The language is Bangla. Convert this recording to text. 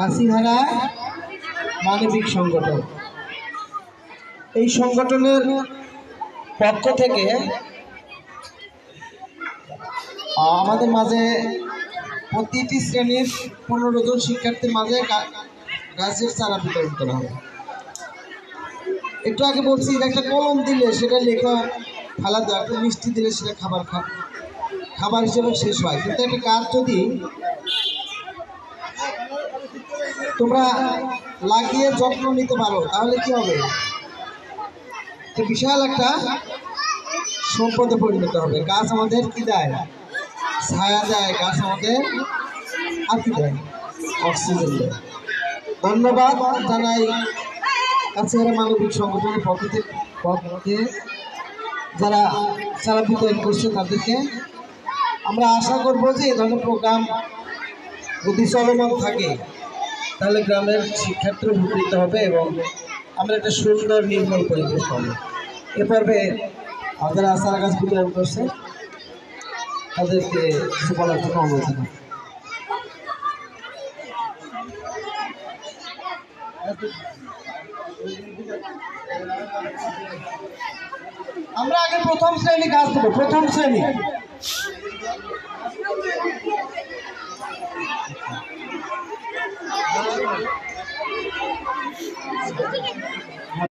কাশিহারা মানবিক সংগঠন। এই সংগঠনের পক্ষ থেকে আমাদের মাঝে প্রতিটি শ্রেণীর 15 জন শিক্ষার্থীর মাঝে গাছের চারা বিতরণ করা হবে। একটু আগে বলছি একটা কলম দিলে সেটা লেখা ফেলা দেওয়া, একটা মিষ্টি দিলে সেটা খাবার হিসেবে শেষ হয়, কিন্তু একটা গাছ যদি তোমরা লাগিয়ে যত্ন নিতে পারো তাহলে কি হবে, বিশাল একটা সম্পদে পরিণত হবে। গাছ আমাদের কি দেয়? ছায়া দেয়। গাছ আমাদের আর কি দেয়? অক্সিজেন দেয়। ধন্যবাদ জানাই কাছেহারা মানবিক সংগঠনের পক্ষে যারা চারা বিতরণ করছে তাদেরকে। আমরা আশা করব যে এ ধরনের প্রোগ্রাম যদি চলমান থাকে তাহলে গ্রামের শিক্ষার্থীরা উপকৃত হবে এবং আমরা একটা সুন্দর নির্মল পরিবেশ পাবো। এ পর্বে যারা চারা গাছ বিতরণ করছে তাদেরকে কিছু বলার জন্য অনুরোধ জানাই। আমরা আগে প্রথম শ্রেণী গাছ দেবো। প্রথম শ্রেণী